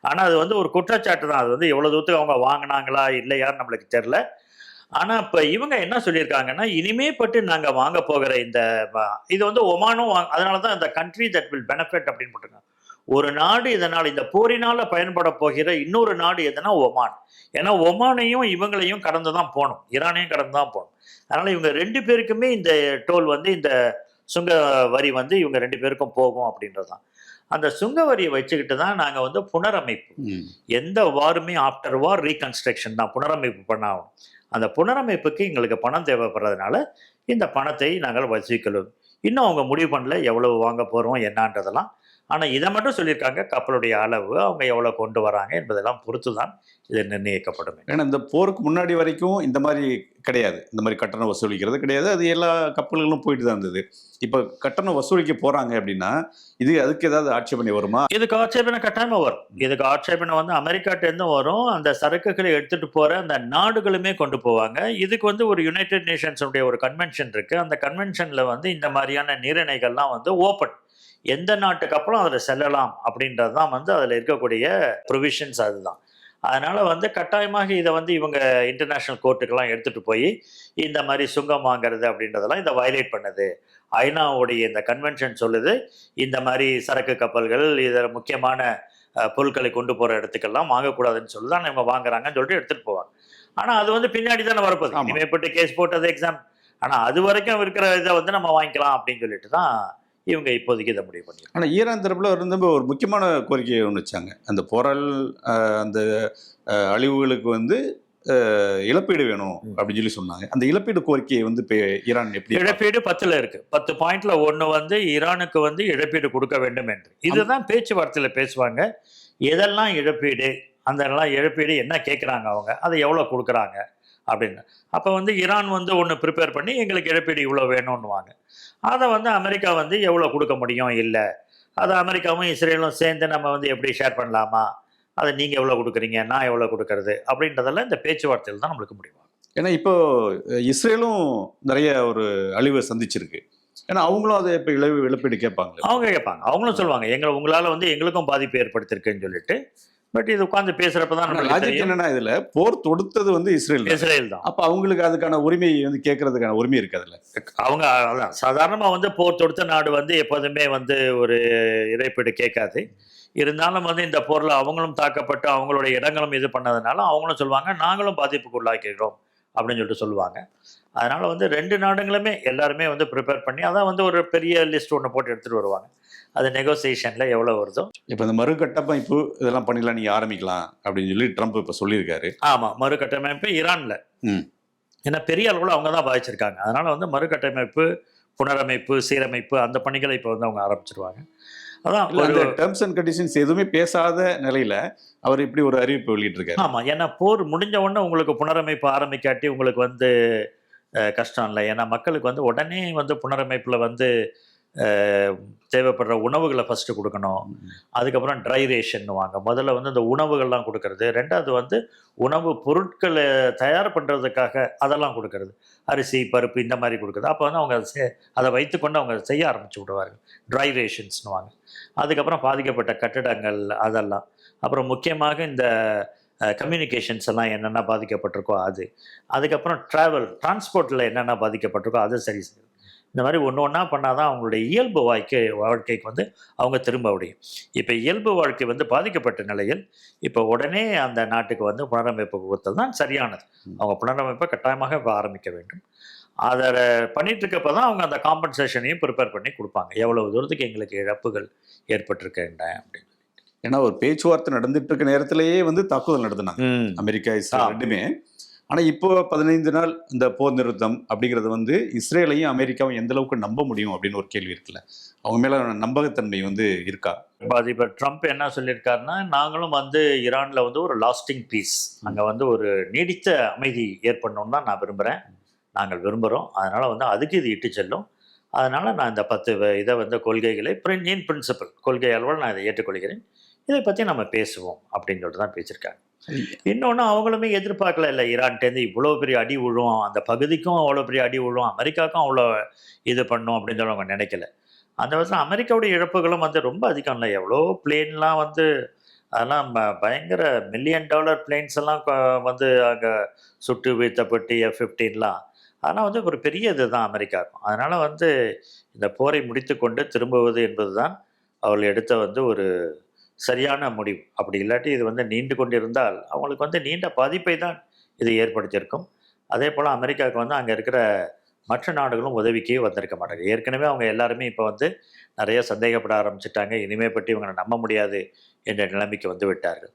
ஆனால் அது வந்து ஒரு குற்றச்சாட்டு தான். அது வந்து எவ்வளோ தூரத்துக்கு அவங்க வாங்கினாங்களா இல்லையான்னு நம்மளுக்கு தெரில. ஆனால் இப்போ இவங்க என்ன சொல்லியிருக்காங்கன்னா, இனிமேப்பட்டு நாங்கள் வாங்க போகிற இது வந்து ஒமானும் அதனால தான் இந்த கண்ட்ரி தட் வில் பெனிஃபிட் அப்படின்னு போட்டிருக்காங்க. ஒரு நாடு இதனால் இந்த போரினால் பயன்பட போகிற இன்னொரு நாடு எதுனா ஒமான். ஏன்னா ஒமானையும் இவங்களையும் கடந்து தான் போகணும், ஈரானையும் கடந்து தான் போகணும். அதனால் இவங்க 2 பேருக்குமே இந்த டோல் வந்து இந்த சுங்க வரி வந்து இவங்க 2 பேருக்கும் போகும் அப்படின்றது தான். அந்த சுங்க வரியை வச்சுக்கிட்டு தான் நாங்கள் வந்து புனரமைப்பு, எந்த வாருமே ஆஃப்டர் வார் ரீகன்ஸ்ட்ரக்ஷன் தான் புனரமைப்பு பண்ணாகும். அந்த புனரமைப்புக்கு எங்களுக்கு பணம் தேவைப்படுறதுனால இந்த பணத்தை நாங்கள் வசூலிக்கிறோம். இன்னும் அவங்க முடிவு பண்ணல எவ்வளவு வாங்க போகிறோம் என்னன்றதெல்லாம். ஆனால் இதை மட்டும் சொல்லியிருக்காங்க, கப்பலுடைய அளவு அவங்க எவ்வளோ கொண்டு வராங்க என்பதெல்லாம் பொறுத்து தான் இது நிர்ணயிக்கப்படும். ஏன்னா இந்த போருக்கு முன்னாடி வரைக்கும் இந்த மாதிரி கிடையாது, இந்த மாதிரி கட்டணம் வசூலிக்கிறது கிடையாது. அது எல்லா கப்பல்களும் போயிட்டு தான் இருந்தது. இப்போ கட்டணம் வசூலிக்க போறாங்க அப்படின்னா அதுக்கு ஏதாவது ஆட்சேபனை வருமா? இதுக்கு ஆட்சேபனை கட்டாயமா வரும். இதுக்கு ஆட்சேபனை வந்து அமெரிக்காட்டேருந்தும் வரும். அந்த சரக்குகளை எடுத்துட்டு போற அந்த நாடுகளுமே கொண்டு போவாங்க. இதுக்கு வந்து ஒரு யுனைடெட் நேஷன்ஸுடைய ஒரு கன்வென்ஷன் இருக்கு. அந்த கன்வென்ஷன்ல வந்து இந்த மாதிரியான நீரிணைகள்லாம் வந்து ஓப்பன், எந்த நாட்டு கப்பலும் அதில் செல்லலாம் அப்படின்றது தான் வந்து அதில் இருக்கக்கூடிய ப்ரொவிஷன்ஸ். அதுதான். அதனால வந்து கட்டாயமாக இதை வந்து இவங்க இன்டர்நேஷ்னல் கோர்ட்டுக்கெல்லாம் எடுத்துட்டு போய் இந்த மாதிரி சுங்கம் வாங்குறது அப்படின்றதெல்லாம் இதை வயலேட் பண்ணுது. ஐநாவுடைய இந்த கன்வென்ஷன் சொல்லுது, இந்த மாதிரி சரக்கு கப்பல்கள் இதில் முக்கியமான பொருட்களை கொண்டு போகிற இடத்துக்கெல்லாம் வாங்கக்கூடாதுன்னு சொல்லி தான் இவங்க வாங்குறாங்கன்னு சொல்லிட்டு எடுத்துகிட்டு போவாங்க. ஆனால் அது வந்து பின்னாடி தானே வரப்போகுது. இனிமேப்பட்டு கேஸ் போட்டது எக்ஸாம். ஆனால் அது வரைக்கும் இருக்கிற இதை வந்து நம்ம வாங்கிக்கலாம் அப்படின்னு சொல்லிட்டு தான் இவங்க இப்போதைக்கு இதை முடிவு பண்ணி. ஆனால் ஈரான் தரப்புல இருந்து ஒரு முக்கியமான கோரிக்கையை ஒன்று வச்சாங்க. அந்த போரால் அந்த அழிவுகளுக்கு வந்து இழப்பீடு வேணும் அப்படின்னு சொல்லி சொன்னாங்க. அந்த இழப்பீடு கோரிக்கையை வந்து ஈரான் எப்படி? இழப்பீடு 10ல் இருக்கு. 10 பாயிண்ட்ல ஒன்று வந்து ஈரானுக்கு வந்து இழப்பீடு கொடுக்க வேண்டும் என்று. இதுதான் பேச்சுவார்த்தையில் பேசுவாங்க. எதெல்லாம் இழப்பீடு, அந்த இழப்பீடு என்ன கேட்குறாங்க அவங்க, அதை எவ்வளோ கொடுக்குறாங்க அப்படின்னு. அப்போ வந்து ஈரான் வந்து ஒன்று ப்ரிப்பேர் பண்ணி எங்களுக்கு இழப்பீடு இவ்வளோ வேணும்னுவாங்க. அதை வந்து அமெரிக்கா வந்து எவ்வளோ கொடுக்க முடியும், இல்லை அதை அமெரிக்காவும் இஸ்ரேலும் சேர்ந்து நம்ம வந்து எப்படி ஷேர் பண்ணலாமா, அதை நீங்கள் எவ்வளோ கொடுக்குறீங்க, நான் எவ்வளோ கொடுக்கறது அப்படின்றதெல்லாம் இந்த பேச்சுவார்த்தையில் தான் நம்மளுக்கு முடியும். ஏன்னா இப்போ இஸ்ரேலும் நிறைய ஒரு அழிவை சந்திச்சிருக்கு. ஏன்னா அவங்களும் அதை இப்போ இழப்பீடு கேட்பாங்க. அவங்க கேட்பாங்க, அவங்களும் சொல்லுவாங்க உங்களால் வந்து எங்களுக்கும் பாதிப்பு ஏற்படுத்திருக்குன்னு சொல்லிட்டு. பட் இது உட்காந்து பேசுறப்ப தான் லாஜிக் என்னன்னா, இதுல போர் தொடுத்தது வந்து இஸ்ரேல் தான். அப்ப அவங்களுக்கு அதுக்கான உரிமை வந்து கேட்கறதுக்கான உரிமை இருக்கு. அதுல அவங்க சாதாரணமா வந்து போர் தொடுத்த நாடு வந்து எப்போதுமே வந்து ஒரு இழப்பீடு கேட்காது. இருந்தாலும் வந்து இந்த போரில் அவங்களும் தாக்கப்பட்டு அவங்களோட இடங்களும் இது பண்ணதுனால அவங்களும் சொல்லுவாங்க நாங்களும் பாதிப்புக்கு உள்ளாக்கிறோம் அப்படின்னு சொல்லிட்டு சொல்லுவாங்க. அதனால வந்து 2 நாடுகளுமே எல்லாருமே வந்து ப்ரிப்பேர் பண்ணி அதான் வந்து ஒரு பெரிய லிஸ்ட் ஒன்று போட்டு எடுத்துகிட்டு வருவாங்க. அது நெகோசியேஷனில் எவ்வளோ வருதோ. இப்போ இந்த மறுகட்டமைப்பு இதெல்லாம் பண்ணிடலாம், நீங்கள் ஆரம்பிக்கலாம் அப்படின்னு சொல்லி ட்ரம்ப் இப்போ சொல்லியிருக்காரு. ஆமாம், மறுகட்டமைப்பு ஈரானில். ஏன்னா பெரிய அளவில் அவங்க தான் பாதிச்சிருக்காங்க. அதனால் வந்து மறுகட்டமைப்பு, புனரமைப்பு, சீரமைப்பு அந்த பணிகளை இப்போ வந்து அவங்க ஆரம்பிச்சிருவாங்க. அதான் டெர்ம்ஸ் அண்ட் கண்டிஷன்ஸ் எதுவுமே பேசாத நிலையில் அவர் இப்படி ஒரு அறிவிப்பு வெளியிட்டிருக்காரு. ஆமாம், ஏன்னா போர் முடிஞ்ச உடனே உங்களுக்கு புனரமைப்பு ஆரம்பிக்காட்டி உங்களுக்கு வந்து கஷ்டம் இல்லை. ஏன்னா மக்களுக்கு வந்து உடனே வந்து புனரமைப்பில் வந்து தேவைப்படுற உணவுகளை ஃபஸ்ட்டு கொடுக்கணும். அதுக்கப்புறம் ட்ரை ரேஷன்னுவாங்க. முதல்ல வந்து இந்த உணவுகள்லாம் கொடுக்கறது. 2வது வந்து உணவு பொருட்களை தயார் பண்ணுறதுக்காக அதெல்லாம் கொடுக்கறது, அரிசி பருப்பு இந்த மாதிரி கொடுக்குறது. அப்போ வந்து அவங்க அதை வைத்துக்கொண்டு அவங்க செய்ய ஆரம்பித்து விடுவார்கள். ட்ரை ரேஷன்ஸ்னுவாங்க. அதுக்கப்புறம் பாதிக்கப்பட்ட கட்டிடங்கள் அதெல்லாம். அப்புறம் முக்கியமாக இந்த கம்யூனிகேஷன்ஸ் எல்லாம் என்னென்ன பாதிக்கப்பட்டிருக்கோ அது. அதுக்கப்புறம் டிரான்ஸ்போர்ட்டில் என்னென்ன பாதிக்கப்பட்டிருக்கோ அதை சரி செய்யும். இந்த மாதிரி ஒன்று ஒன்றா பண்ணால் தான் அவங்களுடைய இயல்பு வாழ்க்கைக்கு வந்து அவங்க திரும்ப முடியும். இப்போ இயல்பு வாழ்க்கை வந்து பாதிக்கப்பட்ட நிலையில் இப்போ உடனே அந்த நாட்டுக்கு வந்து புனரமைப்பு கொடுத்தது தான் சரியானது. அவங்க புனரமைப்பை கட்டாயமாக இப்போ ஆரம்பிக்க வேண்டும். அதை பண்ணிட்டு இருக்கப்போ தான் அவங்க அந்த காம்பன்சேஷனையும் ப்ரிப்பேர் பண்ணி கொடுப்பாங்க, எவ்வளவு தூரத்துக்கு எங்களுக்கு இழப்புகள் ஏற்பட்டிருக்கேன் அப்படின்னு. ஏன்னா ஒரு பேச்சுவார்த்தை நடந்துட்டு இருக்க நேரத்திலேயே வந்து தாக்குதல் நடத்தினாங்க அமெரிக்கா இஸ்ரேல் ரெண்டுமே. ஆனால் இப்போ 15 நாள் இந்த போர் நிறுத்தம் அப்படிங்கிறது வந்து இஸ்ரேலையும் அமெரிக்காவும் எந்த அளவுக்கு நம்ப முடியும் அப்படின்னு ஒரு கேள்வி இருக்குல்ல. அவங்க மேல நம்பகத்தன்மை வந்து இருக்கா? இப்போ ட்ரம்ப் என்ன சொல்லியிருக்காருன்னா, நாங்களும் வந்து ஈரானில் வந்து ஒரு லாஸ்டிங் பீஸ், அங்கே வந்து ஒரு நீடித்த அமைதி ஏற்படணும்னு தான் நான் விரும்புகிறேன், நாங்கள் விரும்புகிறோம். அதனால் வந்து அதுக்கு இது இட்டு செல்லும். அதனால் நான் இந்த 10 இதை வந்து கொள்கைகளை இன் பிரின்சிபல் கொள்கை அளவில் நான் இதை ஏற்றுக்கொள்கிறேன், இதை பற்றி நம்ம பேசுவோம் அப்படின்னு சொல்லிட்டு தான் பேசியிருக்காங்க. இன்னொன்று அவங்களுமே எதிர்பார்க்கல, இல்லை ஈரான்டேருந்து இவ்வளோ பெரிய அடி விழும், அந்த பகுதிக்கும் அவ்வளோ பெரிய அடி விழும், அமெரிக்காவுக்கும் அவ்வளோ இது பண்ணும் அப்படின்னு சொல்லி அவங்க நினைக்கல. அந்த வருஷம் அமெரிக்காவுடைய இழப்புகளும் வந்து ரொம்ப அதிகம் இல்லை. எவ்வளோ பிளேன்லாம் வந்து அதெல்லாம் பயங்கர $1 மில்லியன் பிளேன்ஸ் எல்லாம் வந்து அங்கே சுட்டு வீழ்த்தப்பட்டு F-15லாம் அதெல்லாம் வந்து ஒரு பெரிய இது தான் அமெரிக்காவுக்கும். அதனால் வந்து இந்த போரை முடித்து கொண்டு திரும்புவது என்பது தான் அவர்கள் எடுத்த வந்து ஒரு சரியான முடிவு. அப்படி இல்லாட்டி இது வந்து நீண்டு கொண்டிருந்தால் அவங்களுக்கு வந்து நீண்ட பாதிப்பை தான் இது ஏற்படுத்தியிருக்கும். அதே போல் அமெரிக்காவுக்கு வந்து அங்கே இருக்கிற மற்ற நாடுகளும் உதவிக்கே வந்திருக்க மாட்டாங்க. ஏற்கனவே அவங்க எல்லாருமே இப்போ வந்து நிறைய சந்தேகப்பட ஆரம்பிச்சிட்டாங்க. இனிமே பற்றி இவங்களை நம்ப முடியாது என்ற நிலைமைக்கு வந்து விட்டார்கள்.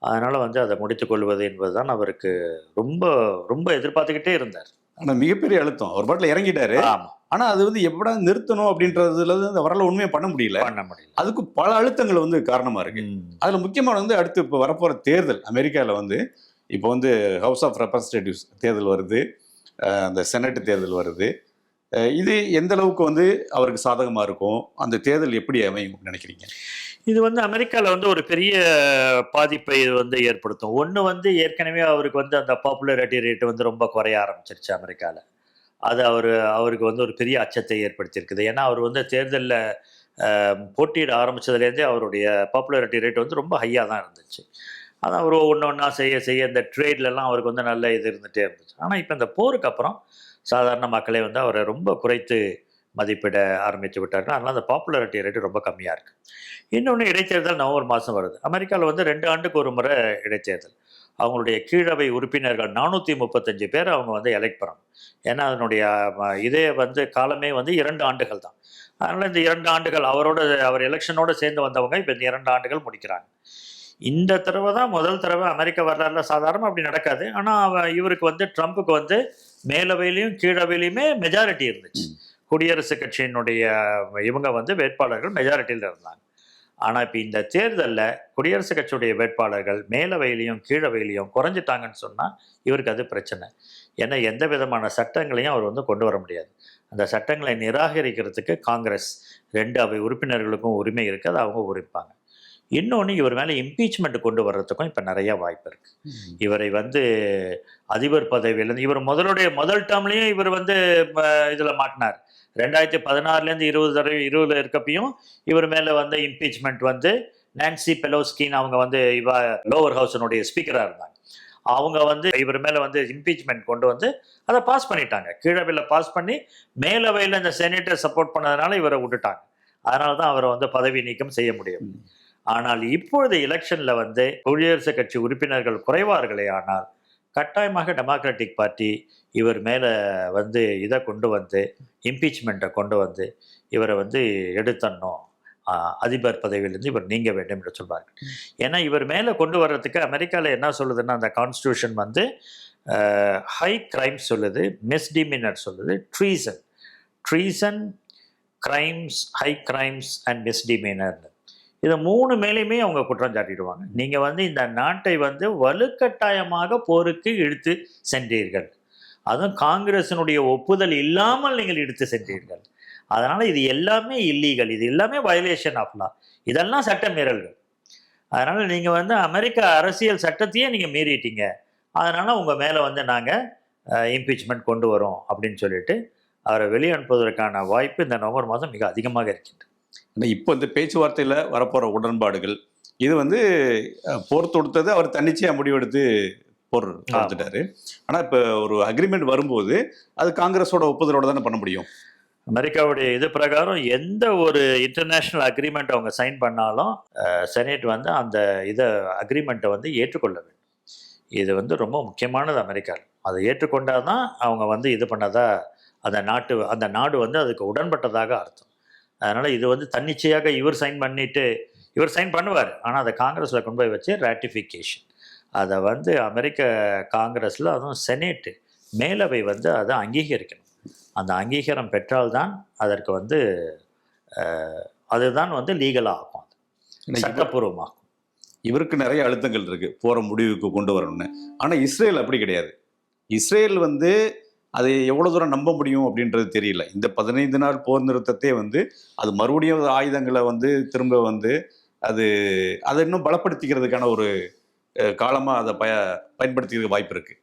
அதனால் வந்து அதை முடித்து கொள்வது என்பது தான் அவருக்கு ரொம்ப ரொம்ப எதிர்பார்த்துக்கிட்டே இருந்தார். ஆனா மிகப்பெரிய அழுத்தம். அவர் பாட்டுல இறங்கிட்டாரு. ஆமா, ஆனா அது வந்து எப்படா நிறுத்தணும் அப்படின்றதுல இருந்து அவரால் உண்மையை பண்ண முடியல. பண்ண முடியல. அதுக்கு பல அழுத்தங்கள் வந்து காரணமா இருக்கு. ம். அதுல முக்கியமான வந்து அடுத்து இப்போ வரப்போற தேர்தல் அமெரிக்காவில் வந்து இப்போ வந்து ஹவுஸ் ஆஃப் ரெப்ரஸன்டேட்டிவ்ஸ் தேர்தல் வருது, அந்த செனட் தேர்தல் வருது. இது எந்த அளவுக்கு வந்து அவருக்கு சாதகமா இருக்கும், அந்த தேர்தல் எப்படி அமையும் நினைக்கிறீங்க? இது வந்து அமெரிக்கால வந்து ஒரு பெரிய பாதிப்பை இது வந்து ஏற்படுத்தும். ஒண்ணு வந்து ஏற்கனவே அவருக்கு வந்து அந்த பாப்புலாரிட்டி ரேட் வந்து ரொம்ப குறைய ஆரம்பிச்சிருச்சு அமெரிக்கால. அது அவருக்கு வந்து ஒரு பெரிய அச்சத்தை ஏற்படுத்தியிருக்குது. ஏன்னா, அவர் வந்து தேர்தல்ல போட்டியிட ஆரம்பிச்சதுலேருந்தே அவருடைய பாப்புலாரிட்டி ரேட் வந்து ரொம்ப ஹையா தான் இருந்துச்சு. அதான் அவர் ஒண்ணு ஒண்ணா செய்ய செய்ய இந்த ட்ரேட்லலாம் அவருக்கு வந்து நல்ல இது இருந்துட்டே இருந்துச்சு. ஆனா, இப்ப இந்த போருக்கு அப்புறம் சாதாரண மக்களே வந்து அவர ரொம்ப குறைத்து மதிப்பிட ஆரம்பித்து விட்டார்கள். அதனால அந்த பாப்புலாரிட்டி ரேட் ரொம்ப கம்மியா இருக்கு. இன்னொன்னு இடைத்தேர்தல் நவம்பர் மாசம் வருது. அமெரிக்கால வந்து 2 ஆண்டுக்கு ஒரு முறை இடைத்தேர்தல். அவங்களுடைய கீழவை உறுப்பினர்கள் 435 பேர அவங்க வந்து எலெக்ட் பண்ணணும். ஏன்னா, அதனுடைய இதே வந்து காலமே வந்து 2 ஆண்டுகள் தான். அதனால இந்த 2 ஆண்டுகள் அவர் எலெக்ஷனோட சேர்ந்து வந்தவங்க இப்ப இந்த 2 ஆண்டுகள் முடிக்கிறாங்க. இந்த தடவ தான் முதல் தடவ அமெரிக்க வரலாறுல சாதாரணமா அப்படி நடக்காது. ஆனா, இவருக்கு வந்து ட்ரம்புக்கு வந்து மேலவையிலயும், கீழவையிலயுமே மெஜாரிட்டி இருந்துச்சு. குடியரசுக் கட்சியினுடைய இவங்க வந்து வேட்பாளர்கள் மெஜாரிட்டியில இருந்தாங்க. ஆனா, இப்ப இந்த தேர்தல்ல குடியரசுக் கட்சியுடைய வேட்பாளர்கள் மேலவையிலயும், கீழவையிலயும் குறைஞ்சிட்டாங்கன்னு சொன்னா, இவருக்கு அது பிரச்சனை. ஏன்னா, எந்த விதமான சட்டங்களையும் அவர் வந்து கொண்டு வர முடியாது. அந்த சட்டங்களை நிராகரிக்கிறதுக்கு காங்கிரஸ் 2 அவை உறுப்பினர்களுக்கும் உரிமை இருக்கு. அத அவங்க உரிப்பாங்க. இன்னொன்னு இவர் மேல இம்பீச்மெண்ட் கொண்டு வர்றதுக்கும் இப்ப நெறைய வாய்ப்பு இருக்கு. இவரை வந்து அதிபர் பதவியிலிருந்து இவர் முதல் டேர்ம்லயும் இவர் வந்து இதுல மாட்டினார். 2016லேருந்து 20 இருக்கப்பயும் இவர் மேல வந்து இம்பீச்மெண்ட் வந்து நான்சி பெலோஸ்கின்னு அவங்க வந்து லோவர் ஹவுஸினுடைய ஸ்பீக்கரா இருந்தாங்க. அவங்க வந்து இவர் மேல வந்து இம்பீச்மெண்ட் கொண்டு வந்து அதை பாஸ் பண்ணிட்டாங்க. கீழவையில பாஸ் பண்ணி மேலவையில் இந்த செனேட்டர் சப்போர்ட் பண்ணதுனால இவரை விட்டுட்டாங்க. அதனால தான் அவரை வந்து பதவி நீக்கம் செய்ய முடியும். ஆனால் இப்பொழுது எலெக்ஷன்ல வந்து குடியரசுக் கட்சி உறுப்பினர்கள் குறைவார்களே ஆனால் கட்டாயமாக டெமோக்ராட்டிக் பார்ட்டி இவர் மேல வந்து இதை கொண்டு வந்து இம்பீச்மெண்ட்டை கொண்டு வந்து இவரை வந்து எடுத்தணும், அதிபர் பதவியிலிருந்து இவர் நீங்க வேண்டும் என்று சொல்வார்கள். ஏன்னா இவர் மேல கொண்டு வர்றதுக்கு அமெரிக்கால என்ன சொல்லுதுன்னா அந்த கான்ஸ்டியூஷன் வந்து ஹை கிரைம் சொல்லுது, மிஸ்டிமினர் சொல்லுது, treason crimes, high crimes and misdemeanour. இதை 3 மேலேயுமே அவங்க குற்றம் சாட்டிடுவாங்க. நீங்க வந்து இந்த நாட்டை வந்து வலுக்கட்டாயமாக போருக்கு இழுத்து சென்றீர்கள், அதுவும் காங்கிரசினுடைய ஒப்புதல் இல்லாமல் நீங்கள் இழுத்து சென்றீர்கள். அதனால இது எல்லாமே இல்லீகல், இது எல்லாமே வயலேஷன் ஆஃப் லா, இதெல்லாம் சட்ட மீறல்கள். அதனால நீங்க வந்து அமெரிக்க அரசியல் சட்டத்தையே நீங்க மீறிட்டீங்க, அதனால உங்க மேல வந்து நாங்க இம்பீச்மெண்ட் கொண்டு வரோம் அப்படின்னு சொல்லிட்டு அவரை வெளியே அனுப்புவதற்கான வாய்ப்பு இந்த நவம்பர் மாதம் மிக அதிகமாக இருக்கின்றது. இப்போ இந்த பேச்சுவார்த்தையில் வரப்போகிற உடன்பாடுகள் இது வந்து போர் தொடுத்தது அவர் தன்னிச்சையாக முடிவெடுத்து போர் தொடுத்துட்டாரு. ஆனால் இப்போ ஒரு அக்ரிமெண்ட் வரும்போது அது காங்கிரஸோட ஒப்புதலோட தானே பண்ண முடியும். அமெரிக்காவுடைய இது பிரகாரம் எந்த ஒரு இன்டர்நேஷ்னல் அக்ரிமெண்ட் அவங்க சைன் பண்ணாலும் செனேட் வந்து அந்த அக்ரிமெண்ட்டை வந்து ஏற்றுக்கொள்ள வேண்டும். இது வந்து ரொம்ப முக்கியமானது அமெரிக்காவில். அதை ஏற்றுக்கொண்டால் தான் அவங்க வந்து இது பண்ணதா அந்த நாடு வந்து அதுக்கு உடன்பட்டதாக அர்த்தம். அதனால் இது வந்து தன்னிச்சையாக இவர் சைன் பண்ணுவார். ஆனால் அதை காங்கிரஸில் கொண்டு போய் வச்சு ராட்டிஃபிகேஷன், அதை வந்து அமெரிக்க காங்கிரஸில் அதுவும் செனேட்டு மேலவை வந்து அதை அங்கீகரிக்கணும். அந்த அங்கீகாரம் பெற்றால்தான் அதற்கு வந்து அதுதான் வந்து லீகலாக ஆகும், சட்டப்பூர்வமாகும். இவருக்கு நிறைய அழுத்தங்கள் இருக்கு போற முடிவுக்கு கொண்டு வரணும்னு. ஆனால் இஸ்ரேல் அப்படி கிடையாது. இஸ்ரேல் வந்து அதை எவ்வளோ தூரம் நம்ப முடியும் அப்படின்றது தெரியல. இந்த 15 நாள் போர் நிறுத்தத்தை வந்து அது மறுபடியும் ஆயுதங்களை வந்து திரும்ப வந்து அதை இன்னும் பலப்படுத்திக்கிறதுக்கான ஒரு காலமாக அதை பயன்படுத்திக்கிறதுக்கு வாய்ப்பு இருக்குது.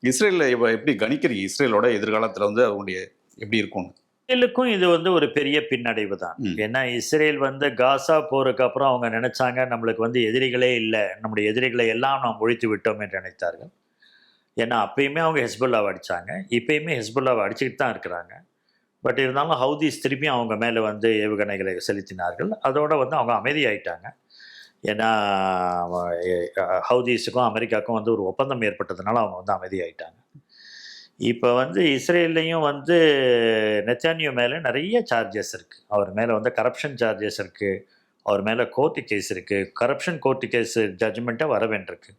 இஸ்ரேலில் எப்படி கணிக்கிறீங்க இஸ்ரேலோட எதிர்காலத்தில் வந்து அவங்களுடைய எப்படி இருக்கும்னு? இஸ்ரேலுக்கும் இது வந்து ஒரு பெரிய பின்னடைவு தான். ஏன்னா இஸ்ரேல் வந்து காசா போருக்கு அப்புறம் அவங்க நினைச்சாங்க நம்மளுக்கு வந்து எதிரிகளே இல்லை, நம்முடைய எதிரிகளை எல்லாம் நாம் ஒழித்து விட்டோம் என்று நினைத்தார்கள். ஏன்னா அப்பயுமே அவங்க ஹெஸ்புல்லாவை அடித்தாங்க, இப்பயுமே ஹெஸ்புல்லாவை அடிச்சுக்கிட்டு தான் இருக்கிறாங்க. பட் இருந்தாலும் ஹவுதீஸ் திருப்பியும் அவங்க மேலே வந்து ஏவுகணைகளை செலுத்தினார்கள். அதோடு வந்து அவங்க அமைதியாயிட்டாங்க. ஏன்னா ஹவுதீஸுக்கும் அமெரிக்காவுக்கும் வந்து ஒரு ஒப்பந்தம் ஏற்பட்டதுனால அவங்க வந்து அமைதியாயிட்டாங்க. இப்போ வந்து இஸ்ரேல்லையும் வந்து நெத்தன்யாஹூ மேலே நிறைய சார்ஜஸ் இருக்குது. அவர் மேலே வந்து கரப்ஷன் சார்ஜஸ் இருக்குது, அவர் மேலே கோர்ட்டு கேஸ் இருக்குது. கரப்ஷன் கோர்ட்டு கேஸ் ஜட்ஜ்மெண்ட்டை வர வேண்டியிருக்கு.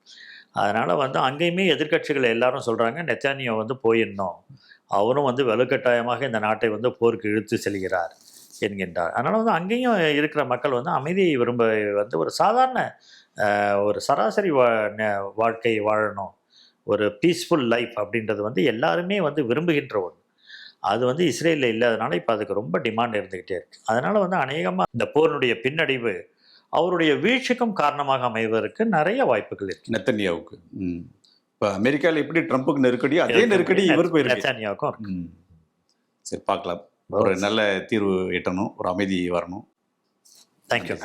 அதனால் வந்து அங்கேயுமே எதிர்க்கட்சிகள் எல்லாரும் சொல்கிறாங்க நெத்தானியாஹு வந்து போயிடணும், அவரும் வந்து வலுக்கட்டாயமாக இந்த நாட்டை வந்து போருக்கு இழுத்து செல்கிறார் என்கின்றார். அதனால் வந்து அங்கேயும் இருக்கிற மக்கள் வந்து அமைதியை விரும்ப வந்து ஒரு சாதாரண ஒரு சராசரி வாழ்க்கையை வாழணும், ஒரு பீஸ்ஃபுல் லைஃப் அப்படின்றது வந்து எல்லாருமே வந்து விரும்புகின்ற ஒன்று. அது வந்து இஸ்ரேலில் இல்லாதனால இப்போ அதுக்கு ரொம்ப டிமாண்ட் இருந்துக்கிட்டே இருக்குது. அதனால் வந்து அநேகமாக இந்த போரினுடைய பின்னடைவு அவருடைய வீழ்ச்சிக்கும் காரணமாக அமைவதற்கு நிறைய வாய்ப்புகள் இருக்கு. நெத்தன்யாவுக்கு இப்போ அமெரிக்காவில் எப்படி ட்ரம்ப்புக்கு நெருக்கடியோ அதே நெருக்கடி இவருக்கும் இருக்கு. நெத்தானியாவுக்கும் இருக்கு. சரி, பார்க்கலாம். ஒரு நல்ல தீர்வு எட்டணும், ஒரு அமைதி வரணும். தேங்க்யூ.